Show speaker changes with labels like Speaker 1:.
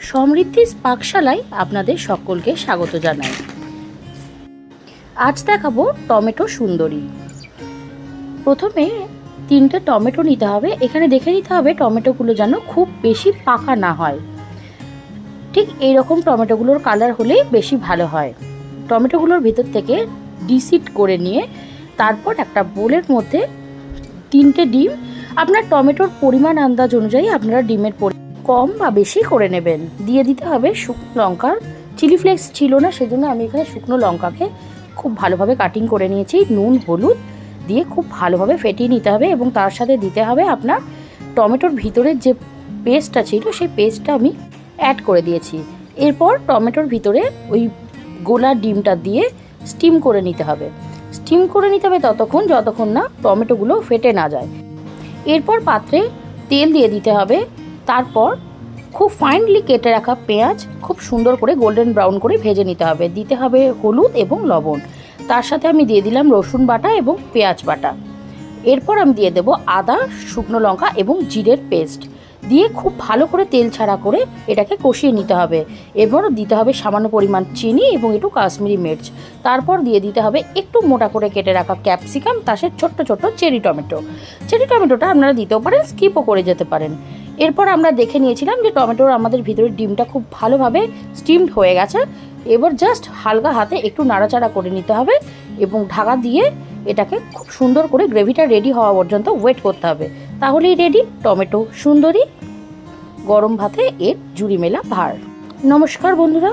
Speaker 1: সমৃদ্ধির পাকশালায় আপনাদের সকলকে স্বাগত জানাই। আজ দেখাবো টমেটো সুন্দরী। প্রথমে 3টে টমেটো নিতে হবে। এখানে দেখে নিতে হবে টমেটোগুলো যেন খুব বেশি পাকা না হয়। ঠিক এইরকম টমেটোগুলোর কালার হলেই বেশি ভালো হয়। টমেটোগুলোর ভিতর থেকে ডিসিড করে নিয়ে তারপর একটা বোলের মধ্যে 3টে ডিম, আপনার টমেটোর পরিমাণ আন্দাজ অনুযায়ী আপনারা ডিমের কম বা বেশি করে নেবেন। দিয়ে দিতে হবে শুকনো লঙ্কা। চিলি ফ্লেক্স ছিল না, সেজন্য আমি এখানে শুকনো লঙ্কাকে খুব ভালোভাবে কাটিং করে নিয়েছি। নুন, হলুদ দিয়ে খুব ভালোভাবে ফেটিয়ে নিতে হবে এবং তার সাথে দিতে হবে আপনার টমেটোর ভিতরের যে পেস্টটা ছিল সেই পেস্টটা আমি অ্যাড করে দিয়েছি। এরপর টমেটোর ভিতরে ওই গোলা ডিমটা দিয়ে স্টিম করে নিতে হবে। স্টিম করে নিতে হবে যতক্ষণ না টমেটোগুলো ফেটে না যায়। এরপর পাত্রে তেল দিয়ে দিতে হবে। তারপর খুব ফাইনলি কেটে রাখা পেঁয়াজ খুব সুন্দর করে গোল্ডেন ব্রাউন করে ভেজে নিতে হবে। দিতে হবে হলুদ এবং লবণ। তার সাথে আমি দিয়ে দিলাম রসুন বাটা এবং পেঁয়াজ বাটা। এরপর আমি দিয়ে দেব আদা, শুকনো লঙ্কা এবং জিরের পেস্ট দিয়ে খুব ভালো করে তেল ছাড়া করে এটাকে কষিয়ে নিতে হবে। এরপর দিতে হবে সামান্য পরিমাণ চিনি এবং একটু কাশ্মীরি মির্চ। তারপর দিয়ে দিতে হবে একটু মোটা করে কেটে রাখা ক্যাপসিকাম, তার সাথে ছোট্ট ছোট্ট চেরি টমেটোটা আপনারা দিতেও পারেন, স্কিপও করে যেতে পারেন। এরপর আমরা দেখে নিয়েছিলাম যে টমেটোর আমাদের ভিতরের ডিমটা খুব ভালোভাবে স্টিমড হয়ে গেছে। এবার জাস্ট হালকা হাতে একটু নাড়াচাড়া করে নিতে হবে এবং ঢাকা দিয়ে এটাকে খুব সুন্দর করে গ্রেভিটা রেডি হওয়া পর্যন্ত ওয়েট করতে হবে। তাহলেই রেডি টমেটো সুন্দরী। গরম ভাতে এর জুড়ি মেলা ভার। নমস্কার বন্ধুরা।